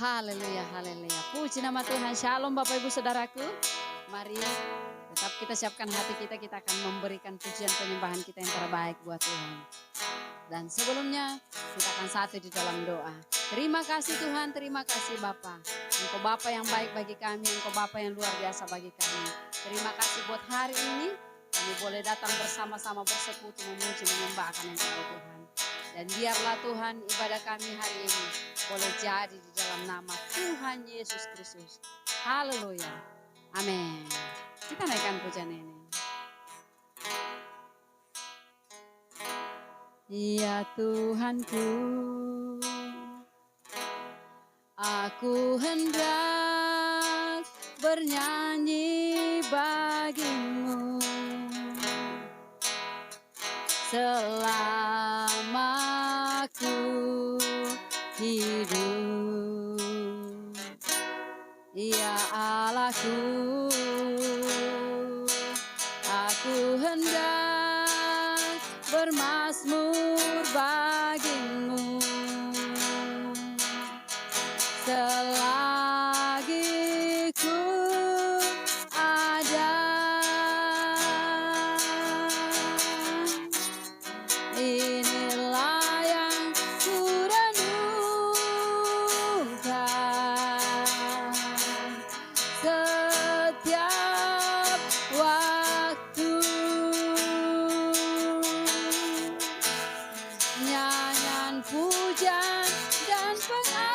Haleluya, haleluya. Puji nama Tuhan. Shalom Bapak Ibu Saudaraku. Mari tetap kita siapkan hati kita. Kita akan memberikan pujian penyembahan kita yang terbaik buat Tuhan. Dan sebelumnya kita akan satu di dalam doa. Terima kasih Tuhan, terima kasih Bapa. Engkau Bapa yang baik bagi kami, Engkau Bapa yang luar biasa bagi kami. Terima kasih buat hari ini. Kami boleh datang bersama-sama bersekutu memuji menyembah akan Engkau Tuhan. Dan biarlah Tuhan ibadah kami hari ini boleh jadi di dalam nama Tuhan Yesus Kristus. Haleluya. Amin. Kita naikkan pujian ini. Ya Tuhanku, aku hendak bernyanyi bagimu selama aku hidup. Ya Allahku, aku hendak bermazmur bagimu selagi ku ada. Inilah yang ku renungkan setiap waktu. Nyanyian pujian dan pengagungan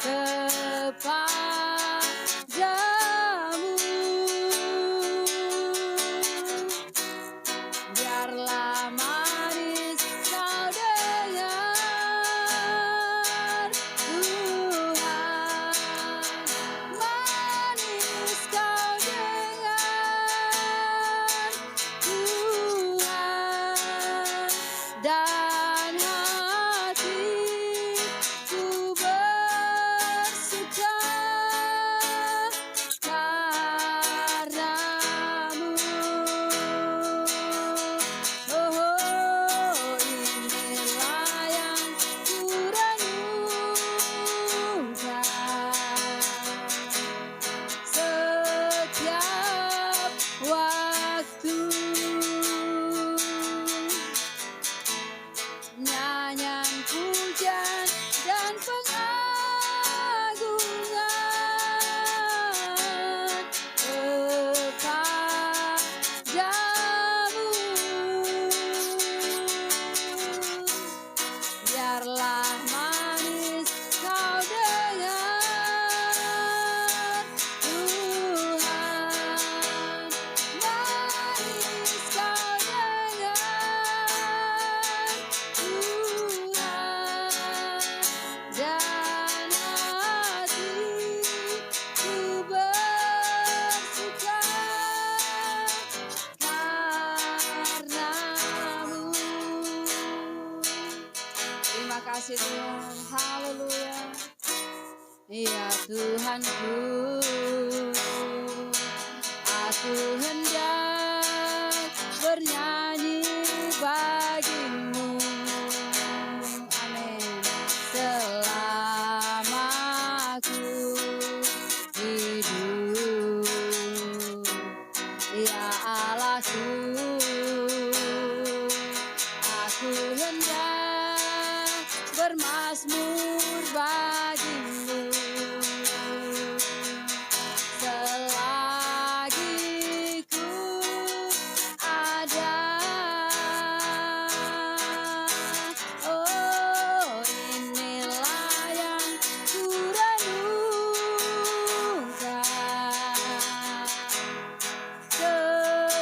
kepadamu. Biarlah manis kau dengar Tuhan, manis kau dengar Tuhan, dan hatiku bersuka karena-Mu. Oh, inilah yang ku renungkan setiap waktu. Nyanyian pujian dan pengagungan kepadamu. Biarlah manis kau dengar Tuhan, manis kau dengar Tuhan, dan hatiku bersuka karena-Mu. Terima kasih Tuhan, haleluya. Ya Tuhanku, aku hendak bernyanyi bagimu. Amin. Selama aku hidup. Ya Allahku, aku hendak bermazmur bagimu selagi ku ada. Oh, inilah yang ku renungkan setiap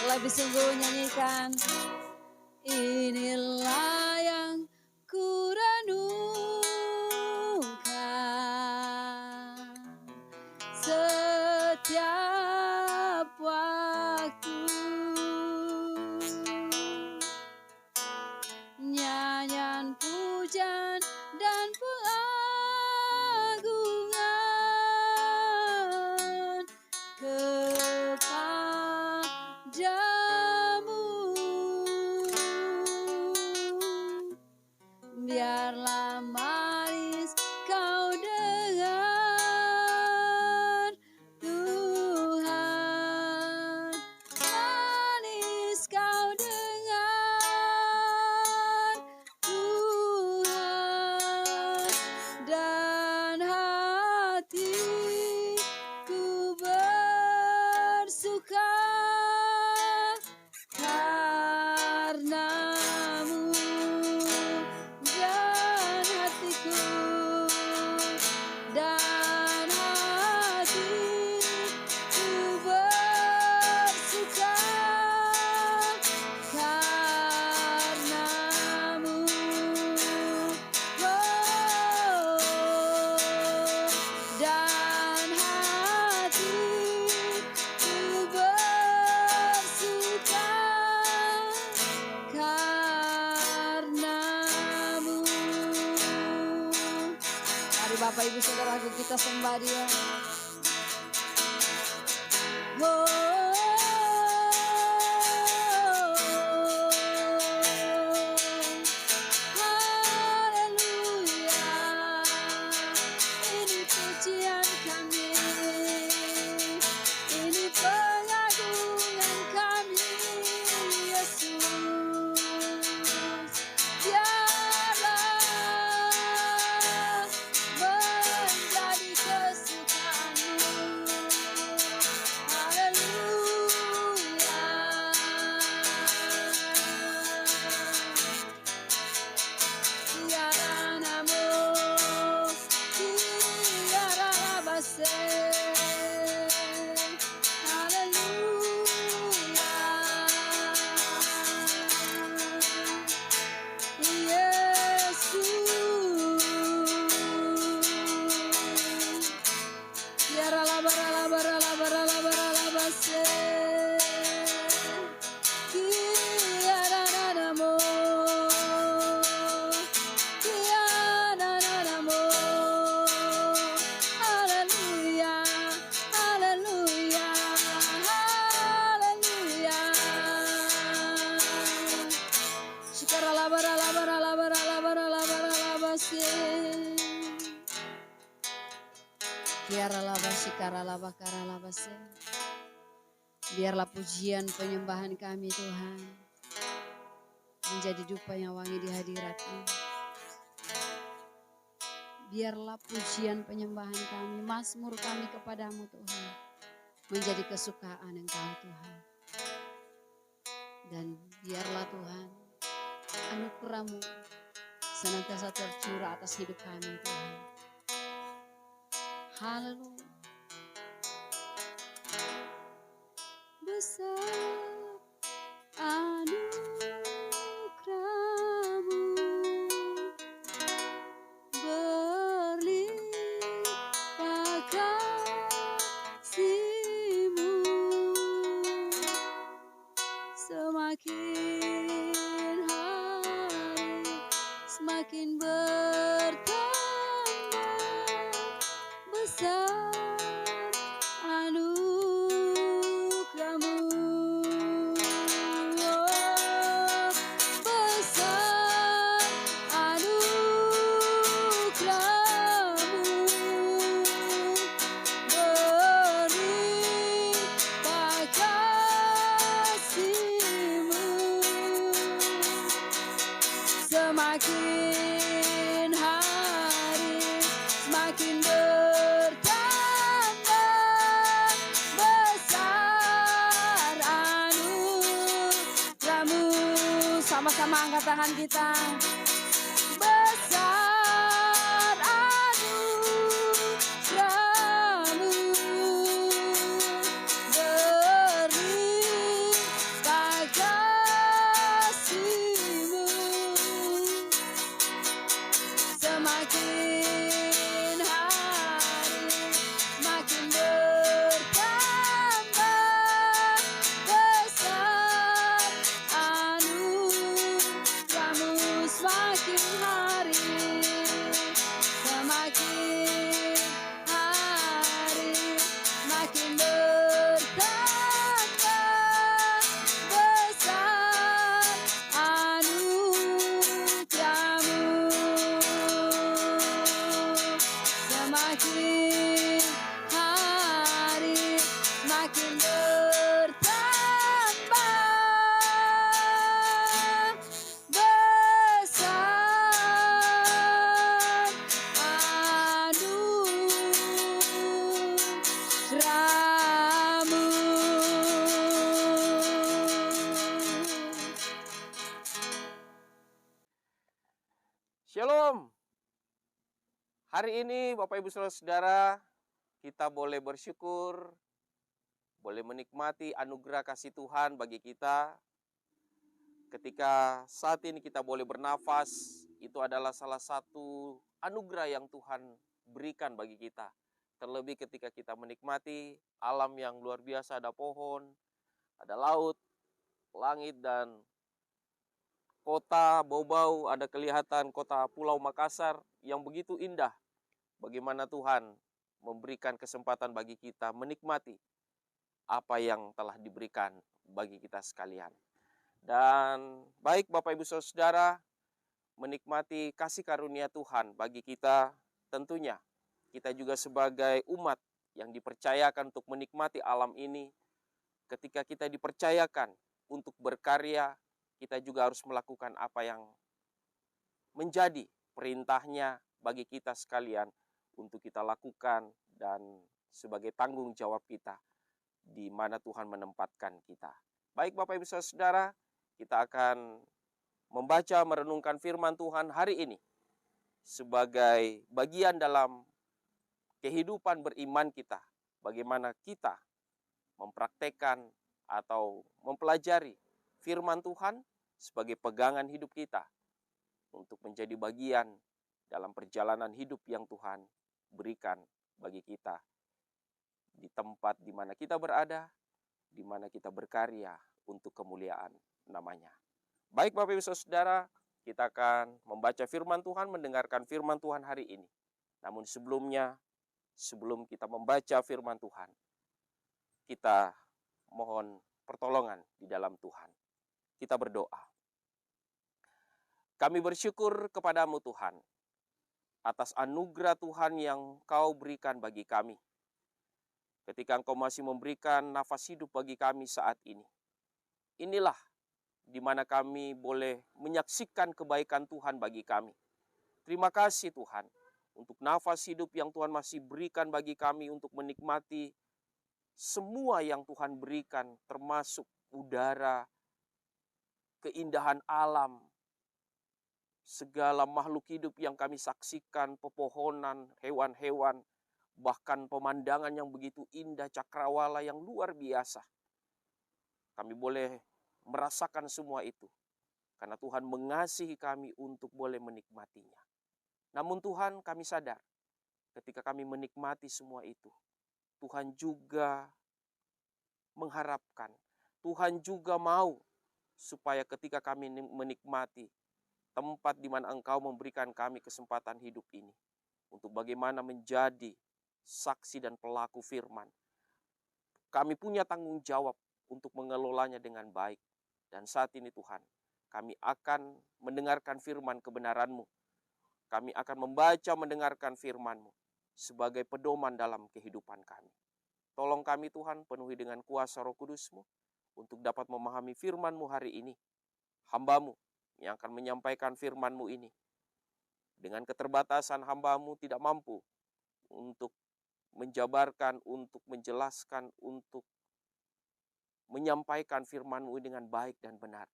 lebih sungguh nyanyikan. Inilah yang ku renungkan setiap waktu, nyanyian pujian dan pengagungan kepadamu. Biarlah manis kau dengar Tuhan, manis kau dengar Tuhan, dan hatiku bersuka karenamu, dan hatiku bersuka karenamu. Oh, dan hatiku bersuka karenamu. Mari Bapak Ibu Saudaraku kita sembah Dia. Oh, haleluya, ini pujian kami, ini pengagungan kami, Yesus. Biarlah menjadi kesukaanmu. Haleluya. Tiada namo, tiada labase. Haleluya. Yesus. Tiada labase. Tiada namo, tiada namo. Haleluya, haleluya, haleluya. Shikaralabaralabaralabaralabaralabase. Kiaralaba shikaralaba karalabase. Biarlah pujian penyembahan kami Tuhan menjadi dupa yang wangi di hadirat-Mu. Biarlah pujian penyembahan kami, mazmur kami kepadamu Tuhan, menjadi kesukaan Engkau Tuhan. Dan biarlah Tuhan anugerah-Mu senantiasa tercurah atas hidup kami Tuhan. Haleluya. Besar anugerah-Mu, berlimpah kasih-Mu, semakin hari semakin bertambah besar anugerah-Mu. Oh, besar anugerah-Mu, berlimpah kasih-Mu, semakin hari semakin bertambah besar anugerah-Mu. Sama-sama angkat tangan kita. Besar anugerah-Mu, berlimpah Semakin hari makin bertambah besar anugerahmu, semakin hari makin bertambah besar anugerahmu. Semakin hari makin bertambah besar anugerahmu. Shalom. Hari ini Bapak Ibu Saudara, kita boleh bersyukur, boleh menikmati anugerah kasih Tuhan bagi kita. Ketika saat ini kita boleh bernafas, itu adalah salah satu anugerah yang Tuhan berikan bagi kita. Terlebih ketika kita menikmati alam yang luar biasa, ada pohon, ada laut, langit, dan kota Bau-Bau, ada kelihatan kota Pulau Makassar yang begitu indah. Bagaimana Tuhan memberikan kesempatan bagi kita menikmati apa yang telah diberikan bagi kita sekalian. Dan baik Bapak Ibu Saudara, menikmati kasih karunia Tuhan bagi kita, tentunya kita juga sebagai umat yang dipercayakan untuk menikmati alam ini. Ketika kita dipercayakan untuk berkarya, kita juga harus melakukan apa yang menjadi perintahnya bagi kita sekalian untuk kita lakukan dan sebagai tanggung jawab kita di mana Tuhan menempatkan kita. Baik Bapak Ibu Saudara, kita akan membaca merenungkan firman Tuhan hari ini sebagai bagian dalam kehidupan beriman kita. Bagaimana kita mempraktekkan atau mempelajari firman Tuhan sebagai pegangan hidup kita untuk menjadi bagian dalam perjalanan hidup yang Tuhan berikan bagi kita di tempat di mana kita berada, di mana kita berkarya untuk kemuliaan namanya. Baik Bapak Ibu Saudara, kita akan membaca firman Tuhan, mendengarkan firman Tuhan hari ini. Namun sebelumnya, sebelum kita membaca firman Tuhan, kita mohon pertolongan di dalam Tuhan. Kita berdoa. Kami bersyukur kepadamu Tuhan, atas anugerah Tuhan yang Kau berikan bagi kami. Ketika Engkau masih memberikan nafas hidup bagi kami saat ini. Inilah di mana kami boleh menyaksikan kebaikan Tuhan bagi kami. Terima kasih Tuhan untuk nafas hidup yang Tuhan masih berikan bagi kami untuk menikmati semua yang Tuhan berikan, termasuk udara, keindahan alam, segala makhluk hidup yang kami saksikan, pepohonan, hewan-hewan, bahkan pemandangan yang begitu indah, cakrawala yang luar biasa. Kami boleh merasakan semua itu, karena Tuhan mengasihi kami untuk boleh menikmatinya. Namun Tuhan, kami sadar, ketika kami menikmati semua itu, Tuhan juga mengharapkan, Tuhan juga mau supaya ketika kami menikmati tempat di mana Engkau memberikan kami kesempatan hidup ini, untuk bagaimana menjadi saksi dan pelaku firman. Kami punya tanggung jawab untuk mengelolanya dengan baik. Dan saat ini Tuhan, kami akan mendengarkan firman kebenaran-Mu. Kami akan membaca mendengarkan firman-Mu sebagai pedoman dalam kehidupan kami. Tolong kami Tuhan, penuhi dengan kuasa Roh Kudus-Mu untuk dapat memahami firman-Mu hari ini. Hamba-Mu yang akan menyampaikan firman-Mu ini. Dengan keterbatasan hamba-Mu tidak mampu untuk menjabarkan, untuk menjelaskan, untuk menyampaikan firman-Mu dengan baik dan benar.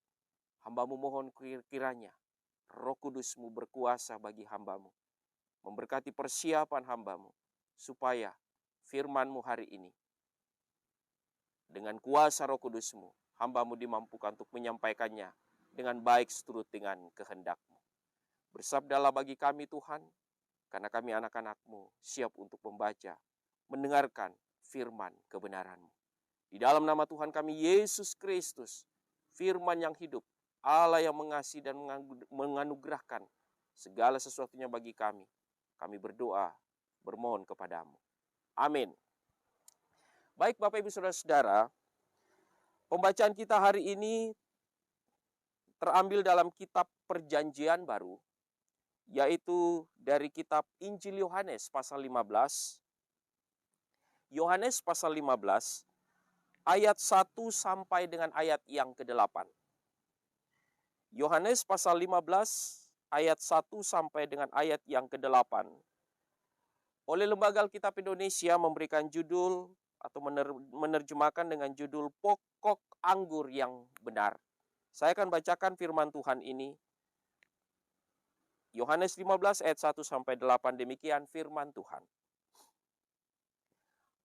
Hamba-Mu mohon kiranya Roh Kudus-Mu berkuasa bagi hamba-Mu. Memberkati persiapan hamba-Mu supaya firman-Mu hari ini dengan kuasa Roh Kudus-Mu, hamba-Mu dimampukan untuk menyampaikannya dengan baik seturut dengan kehendak-Mu. Bersabdalah bagi kami Tuhan, karena kami anak-anak-Mu siap untuk membaca, mendengarkan firman kebenaran-Mu. Di dalam nama Tuhan kami Yesus Kristus, firman yang hidup, Allah yang mengasihi dan menganugerahkan segala sesuatunya bagi kami. Kami berdoa, bermohon kepadamu. Amin. Baik Bapak Ibu Saudara-saudara, pembacaan kita hari ini terambil dalam kitab Perjanjian Baru, yaitu dari kitab Injil Yohanes pasal 15. Yohanes pasal 15 ayat 1 sampai dengan ayat yang ke-8. Yohanes pasal 15 ayat 1 sampai dengan ayat yang ke-8. Oleh Lembaga Alkitab Indonesia memberikan judul atau menerjemahkan dengan judul Pokok Anggur yang Benar. Saya akan bacakan firman Tuhan ini. Yohanes 15 ayat 1 sampai 8, demikian firman Tuhan.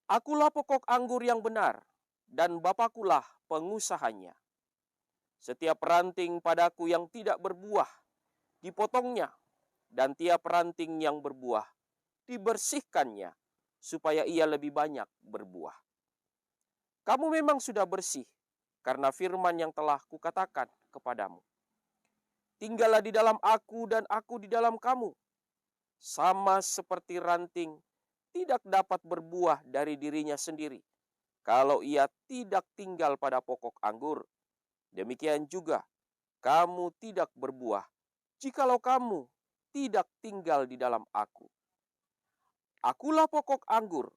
Akulah pokok anggur yang benar, dan Bapakulah pengusahanya. Setiap ranting padaku yang tidak berbuah, dipotongnya, dan tiap ranting yang berbuah, dibersihkannya, supaya ia lebih banyak berbuah. Kamu memang sudah bersih, karena firman yang telah kukatakan kepadamu. Tinggallah di dalam aku dan aku di dalam kamu. Sama seperti ranting tidak dapat berbuah dari dirinya sendiri, kalau ia tidak tinggal pada pokok anggur. Demikian juga, kamu tidak berbuah, jikalau kamu tidak tinggal di dalam aku. Akulah pokok anggur,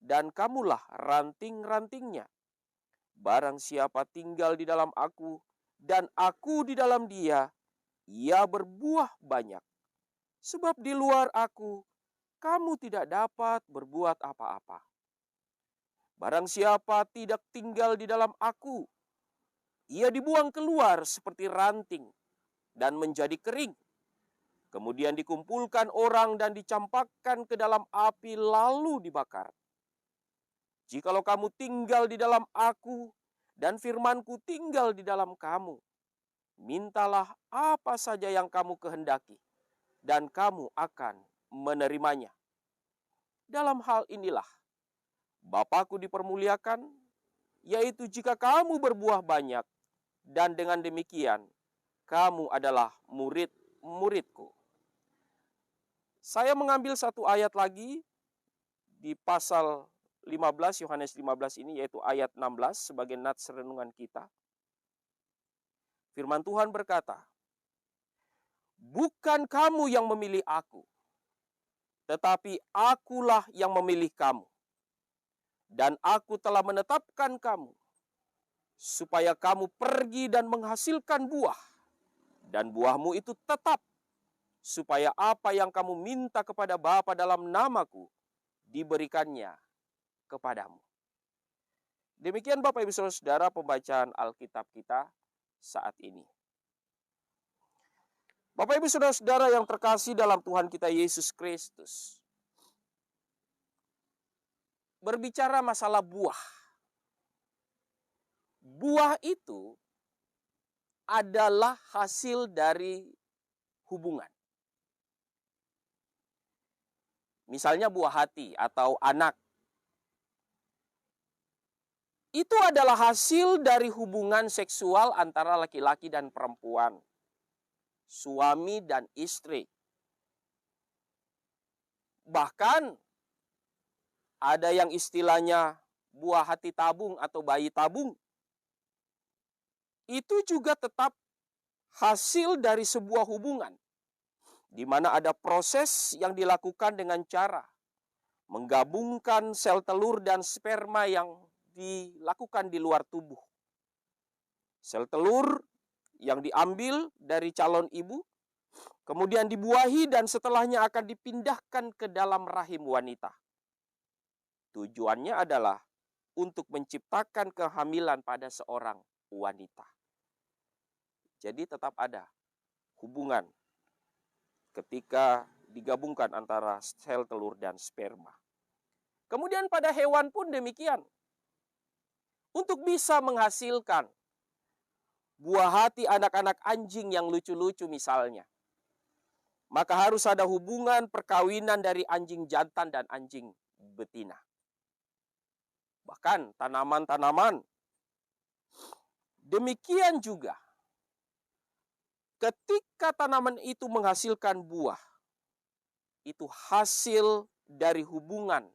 dan kamulah ranting-rantingnya. Barang siapa tinggal di dalam aku, dan aku di dalam dia, ia berbuah banyak. Sebab di luar aku, kamu tidak dapat berbuat apa-apa. Barang siapa tidak tinggal di dalam aku, ia dibuang keluar seperti ranting dan menjadi kering. Kemudian dikumpulkan orang dan dicampakkan ke dalam api lalu dibakar. Jikalau kamu tinggal di dalam aku dan firmanku tinggal di dalam kamu, mintalah apa saja yang kamu kehendaki, dan kamu akan menerimanya. Dalam hal inilah Bapakku dipermuliakan, yaitu jika kamu berbuah banyak, dan dengan demikian kamu adalah murid-muridku. Saya mengambil satu ayat lagi di pasal 15, Yohanes 15 ini, yaitu ayat 16 sebagai nats renungan kita. Firman Tuhan berkata, bukan kamu yang memilih aku, tetapi akulah yang memilih kamu. Dan aku telah menetapkan kamu, supaya kamu pergi dan menghasilkan buah. Dan buahmu itu tetap, supaya apa yang kamu minta kepada Bapa dalam namaku, diberikannya kepadamu. Demikian Bapak Ibu Saudara pembacaan Alkitab kita saat ini. Bapak Ibu Saudara yang terkasih dalam Tuhan kita Yesus Kristus, berbicara masalah buah. Buah itu adalah hasil dari hubungan. Misalnya buah hati atau anak. Itu adalah hasil dari hubungan seksual antara laki-laki dan perempuan. Suami dan istri. Bahkan ada yang istilahnya buah hati tabung atau bayi tabung. Itu juga tetap hasil dari sebuah hubungan, di mana ada proses yang dilakukan dengan cara menggabungkan sel telur dan sperma yang dilakukan di luar tubuh. Sel telur yang diambil dari calon ibu, kemudian dibuahi dan setelahnya akan dipindahkan ke dalam rahim wanita. Tujuannya adalah untuk menciptakan kehamilan pada seorang wanita. Jadi tetap ada hubungan ketika digabungkan antara sel telur dan sperma. Kemudian pada hewan pun demikian. Untuk bisa menghasilkan buah hati anak-anak anjing yang lucu-lucu misalnya, maka harus ada hubungan perkawinan dari anjing jantan dan anjing betina. Bahkan tanaman-tanaman. Demikian juga ketika tanaman itu menghasilkan buah, itu hasil dari hubungan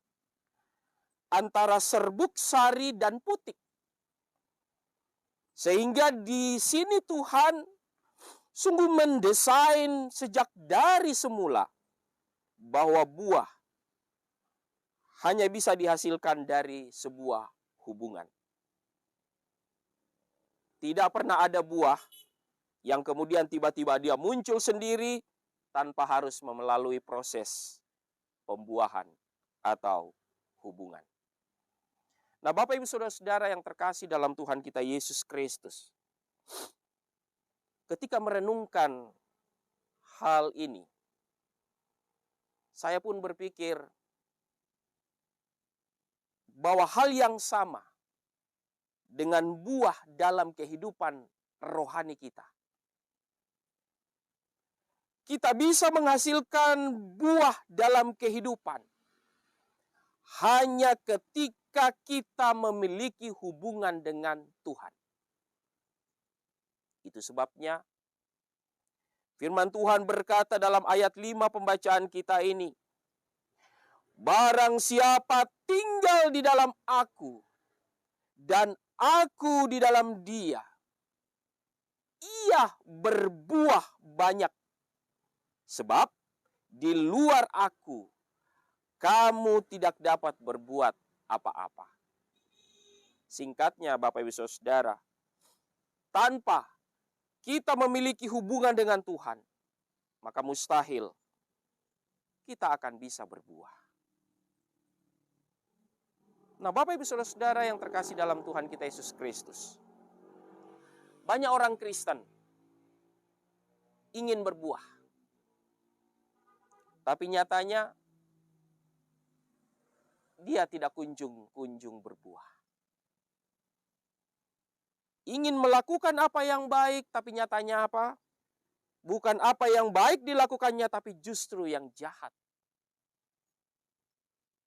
antara serbuk sari dan putik. Sehingga di sini Tuhan sungguh mendesain sejak dari semula bahwa buah hanya bisa dihasilkan dari sebuah hubungan. Tidak pernah ada buah yang kemudian tiba-tiba dia muncul sendiri tanpa harus melalui proses pembuahan atau hubungan. Nah, Bapak Ibu Saudara-saudara yang terkasih dalam Tuhan kita Yesus Kristus, ketika merenungkan hal ini, saya pun berpikir bahwa hal yang sama dengan buah dalam kehidupan rohani kita. Kita bisa menghasilkan buah dalam kehidupan hanya ketika kita memiliki hubungan dengan Tuhan. Itu sebabnya firman Tuhan berkata dalam ayat 5 pembacaan kita ini, barang siapa tinggal di dalam aku dan aku di dalam dia, ia berbuah banyak. Sebab di luar aku, kamu tidak dapat berbuat apa-apa. Singkatnya Bapak Ibu Saudara, tanpa kita memiliki hubungan dengan Tuhan, maka mustahil kita akan bisa berbuah. Nah, Bapak Ibu Saudara yang terkasih dalam Tuhan kita Yesus Kristus, banyak orang Kristen ingin berbuah, tapi nyatanya dia tidak kunjung berbuah. Ingin melakukan apa yang baik, tapi nyatanya apa? Bukan apa yang baik dilakukannya, tapi justru yang jahat.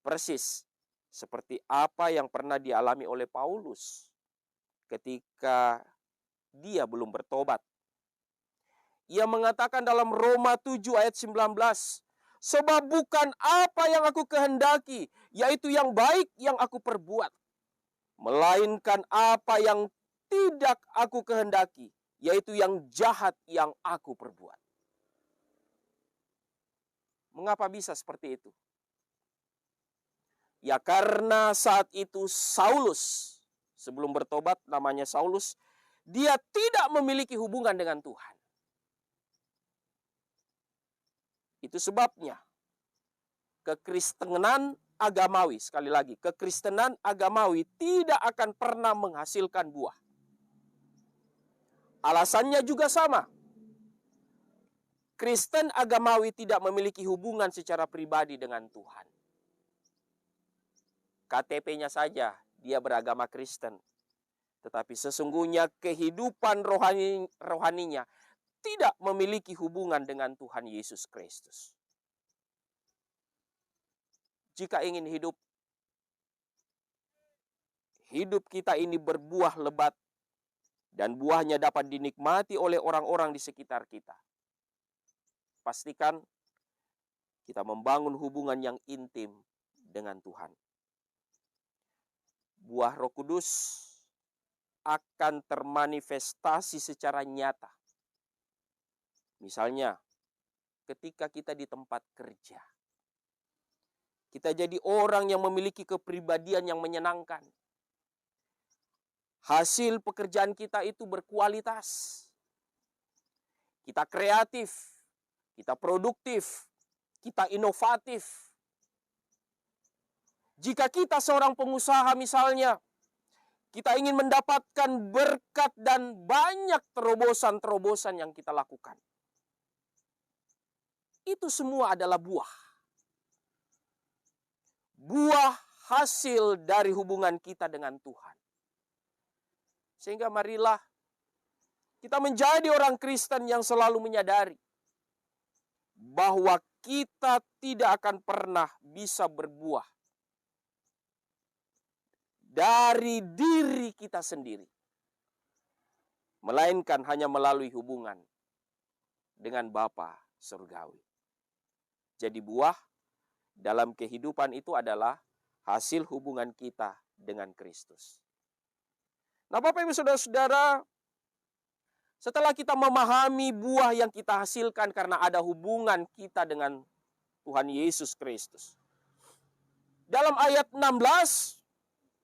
Persis seperti apa yang pernah dialami oleh Paulus ketika dia belum bertobat. Ia mengatakan dalam Roma 7 ayat 19, sebab bukan apa yang aku kehendaki, yaitu yang baik yang aku perbuat, melainkan apa yang tidak aku kehendaki, yaitu yang jahat yang aku perbuat. Mengapa bisa seperti itu? Ya karena saat itu Saulus, sebelum bertobat namanya Saulus, dia tidak memiliki hubungan dengan Tuhan. Itu sebabnya kekristenan agamawi, sekali lagi, kekristenan agamawi tidak akan pernah menghasilkan buah. Alasannya juga sama. Kristen agamawi tidak memiliki hubungan secara pribadi dengan Tuhan. KTP-nya saja dia beragama Kristen. Tetapi sesungguhnya kehidupan rohaninya tidak memiliki hubungan dengan Tuhan Yesus Kristus. Jika ingin hidup kita ini berbuah lebat dan buahnya dapat dinikmati oleh orang-orang di sekitar kita, pastikan kita membangun hubungan yang intim dengan Tuhan. Buah Roh Kudus akan termanifestasi secara nyata. Misalnya, ketika kita di tempat kerja, kita jadi orang yang memiliki kepribadian yang menyenangkan. Hasil pekerjaan kita itu berkualitas. Kita kreatif, kita produktif, kita inovatif. Jika kita seorang pengusaha misalnya, kita ingin mendapatkan berkat dan banyak terobosan-terobosan yang kita lakukan. Itu semua adalah buah. Buah hasil dari hubungan kita dengan Tuhan. Sehingga marilah kita menjadi orang Kristen yang selalu menyadari bahwa kita tidak akan pernah bisa berbuah dari diri kita sendiri, melainkan hanya melalui hubungan dengan Bapa surgawi. Jadi buah dalam kehidupan itu adalah hasil hubungan kita dengan Kristus. Nah, Bapak Ibu Saudara-saudara, setelah kita memahami buah yang kita hasilkan karena ada hubungan kita dengan Tuhan Yesus Kristus. Dalam ayat 16,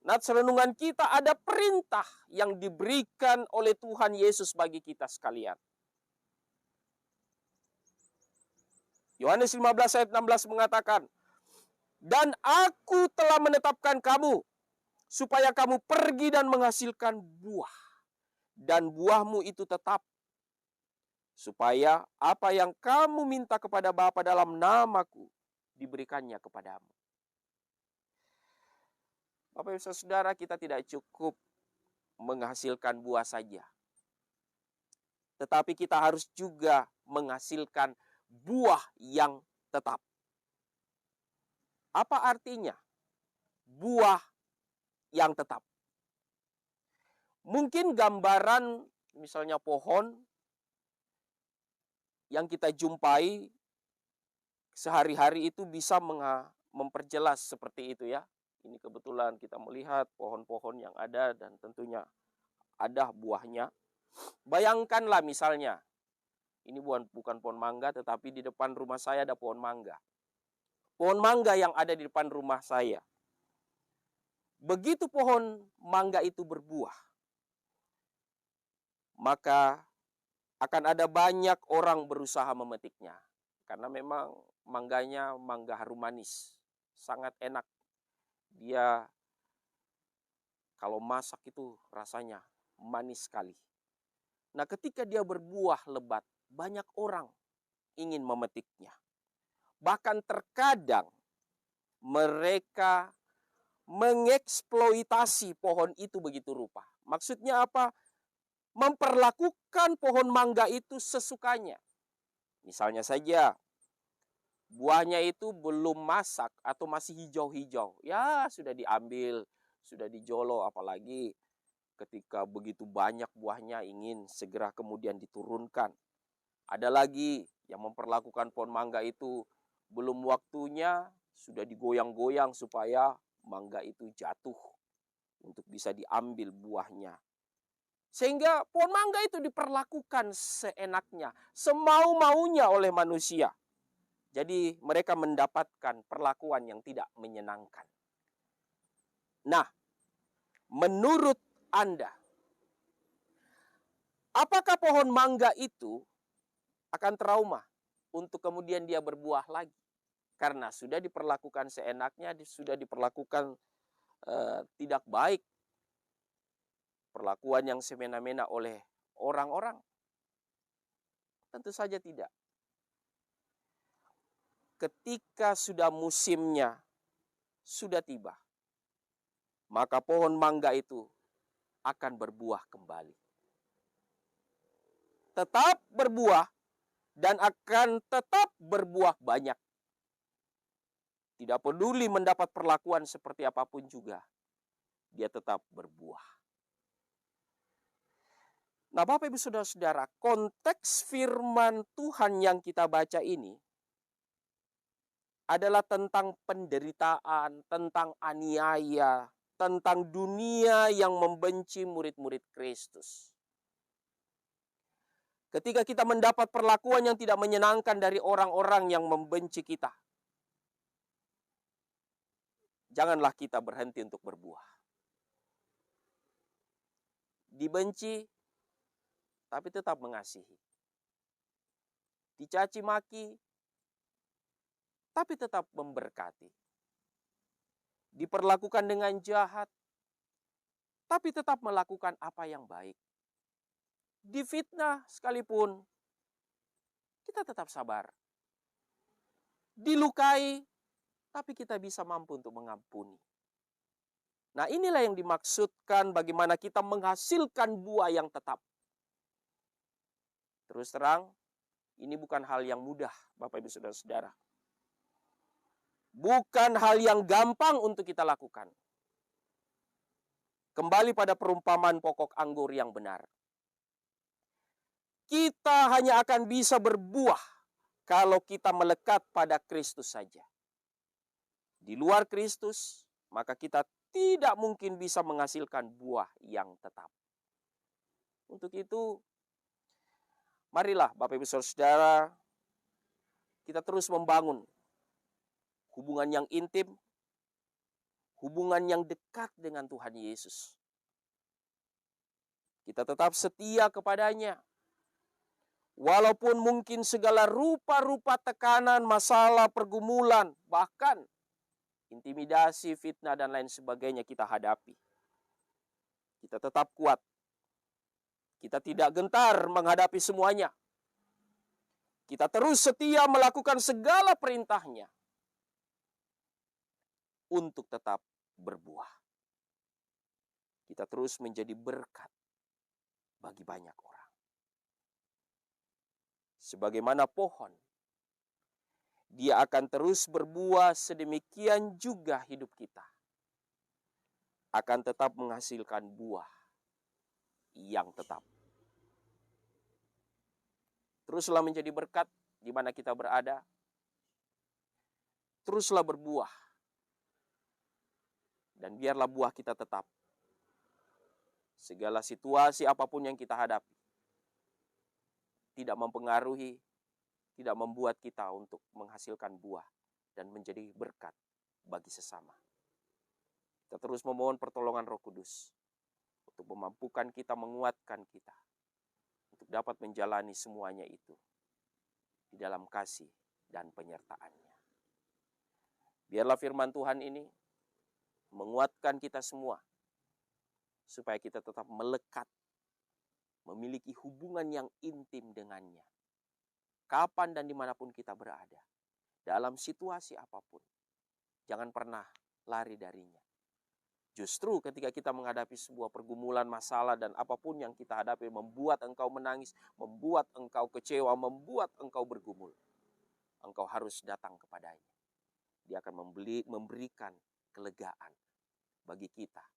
nats renungan kita ada perintah yang diberikan oleh Tuhan Yesus bagi kita sekalian. Yohanes 15 ayat 16 mengatakan, "Dan aku telah menetapkan kamu, supaya kamu pergi dan menghasilkan buah. Dan buahmu itu tetap, supaya apa yang kamu minta kepada Bapa dalam namaku, diberikannya kepadamu." Bapak Ibu Saudara, kita tidak cukup menghasilkan buah saja. Tetapi kita harus juga menghasilkan buah yang tetap. Apa artinya buah yang tetap? Mungkin gambaran misalnya pohon yang kita jumpai sehari-hari itu bisa memperjelas seperti itu ya. Ini kebetulan kita melihat pohon-pohon yang ada dan tentunya ada buahnya. Bayangkanlah misalnya, ini bukan pohon mangga, tetapi di depan rumah saya ada pohon mangga. Pohon mangga yang ada di depan rumah saya. Begitu pohon mangga itu berbuah, maka akan ada banyak orang berusaha memetiknya. Karena memang mangganya mangga harum manis. Sangat enak. Dia kalau masak itu rasanya manis sekali. Nah, ketika dia berbuah lebat, banyak orang ingin memetiknya. Bahkan terkadang mereka mengeksploitasi pohon itu begitu rupa. Maksudnya apa? Memperlakukan pohon mangga itu sesukanya. Misalnya saja, buahnya itu belum masak atau masih hijau-hijau. Ya, sudah diambil, sudah dijolo, apalagi ketika begitu banyak buahnya ingin segera kemudian diturunkan. Ada lagi yang memperlakukan pohon mangga itu belum waktunya, sudah digoyang-goyang supaya mangga itu jatuh untuk bisa diambil buahnya. Sehingga pohon mangga itu diperlakukan seenaknya, semau-maunya oleh manusia. Jadi mereka mendapatkan perlakuan yang tidak menyenangkan. Nah, menurut Anda, apakah pohon mangga itu akan trauma untuk kemudian dia berbuah lagi? Karena sudah diperlakukan seenaknya, sudah diperlakukan tidak baik, perlakuan yang semena-mena oleh orang-orang? Tentu saja tidak. Ketika sudah musimnya, sudah tiba, maka pohon mangga itu akan berbuah kembali. Tetap berbuah dan akan tetap berbuah banyak. Tidak peduli mendapat perlakuan seperti apapun juga, dia tetap berbuah. Nah, Bapak Ibu Saudara-saudara, konteks firman Tuhan yang kita baca ini adalah tentang penderitaan, tentang aniaya, tentang dunia yang membenci murid-murid Kristus. Ketika kita mendapat perlakuan yang tidak menyenangkan dari orang-orang yang membenci kita, janganlah kita berhenti untuk berbuah. Dibenci, tapi tetap mengasihi. Dicaci maki, tapi tetap memberkati. Diperlakukan dengan jahat, tapi tetap melakukan apa yang baik. Difitnah sekalipun, kita tetap sabar. Dilukai, tapi kita bisa mampu untuk mengampuni. Nah, inilah yang dimaksudkan bagaimana kita menghasilkan buah yang tetap. Terus terang, Ini bukan hal yang mudah, Bapak Ibu Saudara-saudara. Bukan hal yang gampang untuk kita lakukan. Kembali pada perumpamaan pokok anggur yang benar. Kita hanya akan bisa berbuah kalau kita melekat pada Kristus saja. Di luar Kristus, maka kita tidak mungkin bisa menghasilkan buah yang tetap. Untuk itu, marilah Bapak Ibu Saudara, kita terus membangun hubungan yang intim, hubungan yang dekat dengan Tuhan Yesus. Kita tetap setia kepadanya. Walaupun mungkin segala rupa-rupa tekanan, masalah, pergumulan, bahkan intimidasi, fitnah, dan lain sebagainya kita hadapi. Kita tetap kuat. Kita tidak gentar menghadapi semuanya. Kita terus setia melakukan segala perintahnya untuk tetap berbuah. Kita terus menjadi berkat bagi banyak orang. Sebagaimana pohon, dia akan terus berbuah, sedemikian juga hidup kita akan tetap menghasilkan buah yang tetap. Teruslah menjadi berkat di mana kita berada. Teruslah berbuah. Dan biarlah buah kita tetap. Segala situasi apapun yang kita hadapi tidak mempengaruhi, tidak membuat kita untuk menghasilkan buah dan menjadi berkat bagi sesama. Kita terus memohon pertolongan Roh Kudus untuk memampukan kita, menguatkan kita untuk dapat menjalani semuanya itu di dalam kasih dan penyertaan-Nya. Biarlah firman Tuhan ini menguatkan kita semua supaya kita tetap melekat, memiliki hubungan yang intim dengannya. Kapan dan dimanapun kita berada, dalam situasi apapun, jangan pernah lari darinya. Justru ketika kita menghadapi sebuah pergumulan, masalah, dan apapun yang kita hadapi membuat engkau menangis, membuat engkau kecewa, membuat engkau bergumul, engkau harus datang kepadanya. Dia akan memberikan kelegaan bagi kita.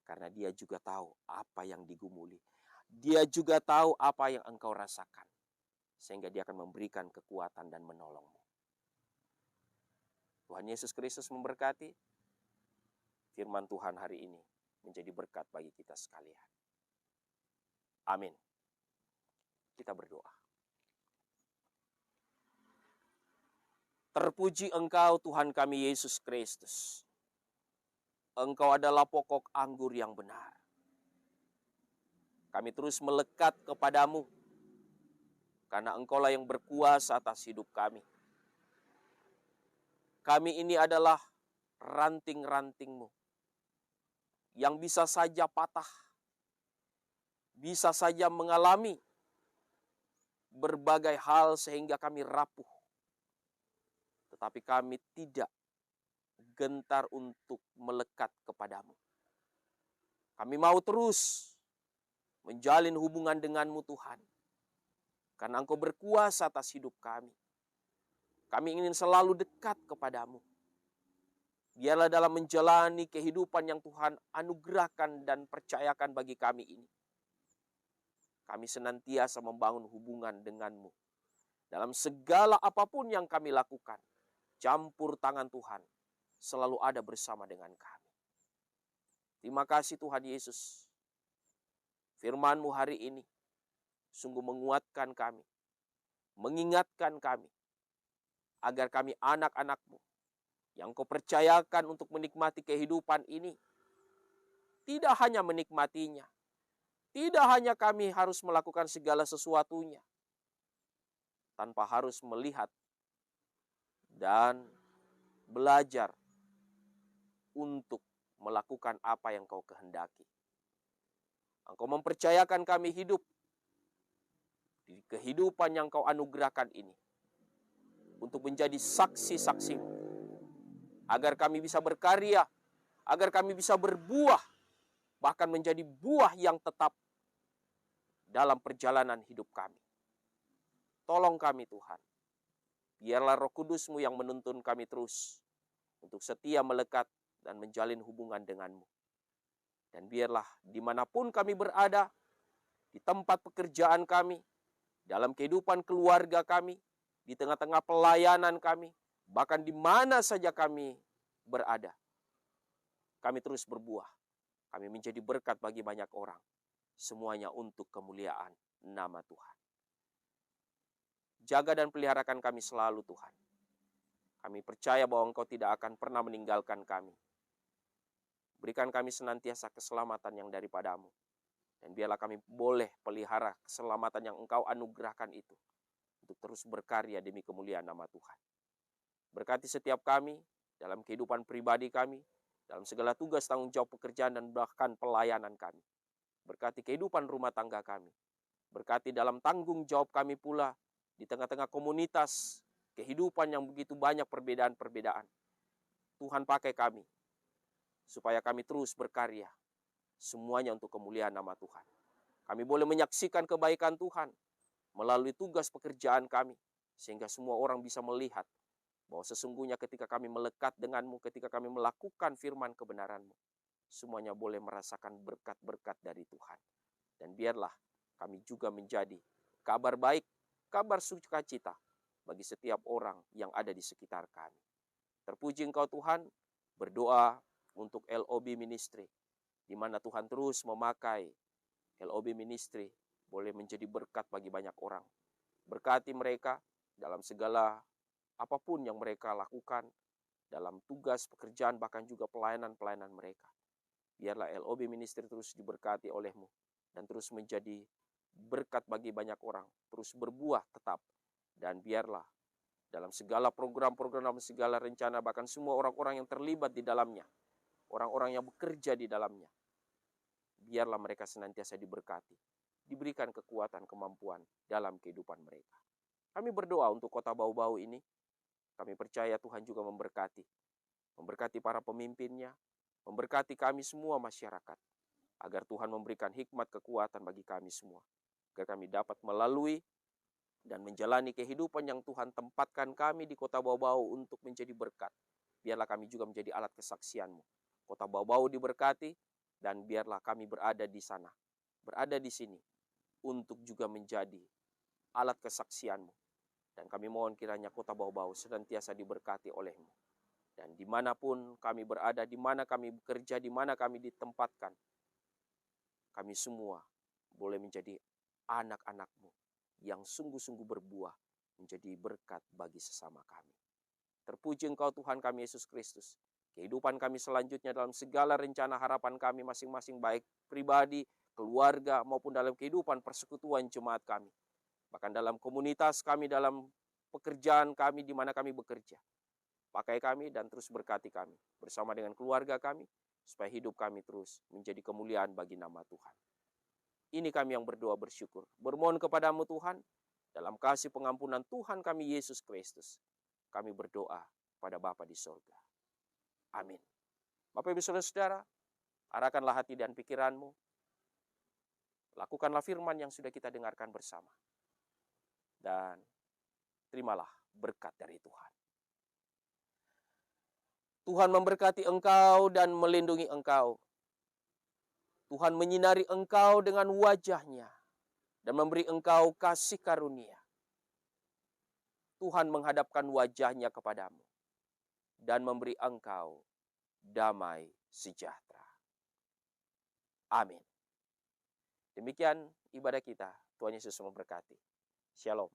Karena dia juga tahu apa yang digumuli. Dia juga tahu apa yang engkau rasakan. Sehingga dia akan memberikan kekuatan dan menolongmu. Tuhan Yesus Kristus memberkati. Firman Tuhan hari ini menjadi berkat bagi kita sekalian. Amin. Kita berdoa. Terpuji Engkau Tuhan kami Yesus Kristus. Engkau adalah pokok anggur yang benar. Kami terus melekat kepadamu, karena Engkaulah yang berkuasa atas hidup kami. Kami ini adalah ranting-ranting-Mu, yang bisa saja patah, bisa saja mengalami berbagai hal sehingga kami rapuh. Tetapi kami tidak gentar untuk melekat kepadamu. Kami mau terus menjalin hubungan denganmu Tuhan. Karena Engkau berkuasa atas hidup kami. Kami ingin selalu dekat kepadamu. Biarlah dalam menjalani kehidupan yang Tuhan anugerahkan dan percayakan bagi kami ini, kami senantiasa membangun hubungan denganmu. Dalam segala apapun yang kami lakukan, campur tangan Tuhan selalu ada bersama dengan kami. Terima kasih Tuhan Yesus. Firman-Mu hari ini sungguh menguatkan kami, mengingatkan kami, agar kami anak-anak-Mu yang Kau percayakan untuk menikmati kehidupan ini, tidak hanya menikmatinya, tidak hanya kami harus melakukan segala sesuatunya, tanpa harus melihat dan belajar untuk melakukan apa yang Kau kehendaki. Engkau mempercayakan kami hidup di kehidupan yang Kau anugerahkan ini untuk menjadi saksi-saksi-Mu, agar kami bisa berkarya, agar kami bisa berbuah, bahkan menjadi buah yang tetap dalam perjalanan hidup kami. Tolong kami Tuhan. Biarlah Roh Kudus-Mu yang menuntun kami terus untuk setia melekat dan menjalin hubungan denganmu. Dan biarlah dimanapun kami berada, di tempat pekerjaan kami, dalam kehidupan keluarga kami, di tengah-tengah pelayanan kami, bahkan di mana saja kami berada, kami terus berbuah. Kami menjadi berkat bagi banyak orang. Semuanya untuk kemuliaan nama Tuhan. Jaga dan peliharakan kami selalu Tuhan. Kami percaya bahwa Engkau tidak akan pernah meninggalkan kami. Berikan kami senantiasa keselamatan yang daripadamu. Dan biarlah kami boleh pelihara keselamatan yang Engkau anugerahkan itu, untuk terus berkarya demi kemuliaan nama Tuhan. Berkati setiap kami dalam kehidupan pribadi kami, dalam segala tugas tanggung jawab pekerjaan dan bahkan pelayanan kami. Berkati kehidupan rumah tangga kami. Berkati dalam tanggung jawab kami pula di tengah-tengah komunitas kehidupan yang begitu banyak perbedaan-perbedaan. Tuhan pakai kami supaya kami terus berkarya. Semuanya untuk kemuliaan nama Tuhan. Kami boleh menyaksikan kebaikan Tuhan melalui tugas pekerjaan kami, sehingga semua orang bisa melihat bahwa sesungguhnya ketika kami melekat denganmu, ketika kami melakukan firman kebenaranmu, semuanya boleh merasakan berkat-berkat dari Tuhan. Dan biarlah kami juga menjadi kabar baik, kabar sukacita bagi setiap orang yang ada di sekitar kami. Terpuji Engkau Tuhan. Berdoa untuk LOB Ministry, di mana Tuhan terus memakai LOB Ministry boleh menjadi berkat bagi banyak orang. Berkati mereka dalam segala apapun yang mereka lakukan, dalam tugas pekerjaan bahkan juga pelayanan-pelayanan mereka. Biarlah LOB Ministry terus diberkati oleh-Mu dan terus menjadi berkat bagi banyak orang, terus berbuah tetap. Dan biarlah dalam segala program-program, segala rencana, bahkan semua orang-orang yang terlibat di dalamnya, orang-orang yang bekerja di dalamnya, biarlah mereka senantiasa diberkati, diberikan kekuatan, kemampuan dalam kehidupan mereka. Kami berdoa untuk kota Bau-Bau ini. Kami percaya Tuhan juga memberkati. Memberkati para pemimpinnya, memberkati kami semua masyarakat. Agar Tuhan memberikan hikmat kekuatan bagi kami semua. Agar kami dapat melalui dan menjalani kehidupan yang Tuhan tempatkan kami di kota Bau-Bau untuk menjadi berkat. Biarlah kami juga menjadi alat kesaksian-Mu. Kota Bau-Bau diberkati, dan biarlah kami berada di sana, berada di sini, untuk juga menjadi alat kesaksian-Mu. Dan kami mohon kiranya kota Bau-Bau senantiasa diberkati oleh-Mu. Dan dimanapun kami berada, di mana kami bekerja, di mana kami ditempatkan, kami semua boleh menjadi anak-anak-Mu yang sungguh-sungguh berbuah, menjadi berkat bagi sesama kami. Terpuji Engkau Tuhan kami Yesus Kristus. Kehidupan kami selanjutnya dalam segala rencana harapan kami masing-masing, baik pribadi, keluarga, maupun dalam kehidupan persekutuan jemaat kami. Bahkan dalam komunitas kami, dalam pekerjaan kami, di mana kami bekerja. Pakai kami dan terus berkati kami bersama dengan keluarga kami, supaya hidup kami terus menjadi kemuliaan bagi nama Tuhan. Ini kami yang berdoa bersyukur. Bermohon kepadamu Tuhan, dalam kasih pengampunan Tuhan kami Yesus Kristus, kami berdoa pada Bapa di sorga. Amin. Bapak Ibu Saudara-saudara, arahkanlah hati dan pikiranmu. Lakukanlah firman yang sudah kita dengarkan bersama. Dan terimalah berkat dari Tuhan. Tuhan memberkati engkau dan melindungi engkau. Tuhan menyinari engkau dengan wajah-Nya dan memberi engkau kasih karunia. Tuhan menghadapkan wajah-Nya kepadamu dan memberi engkau damai sejahtera. Amin. Demikian ibadah kita. Tuhan Yesus memberkati. Shalom.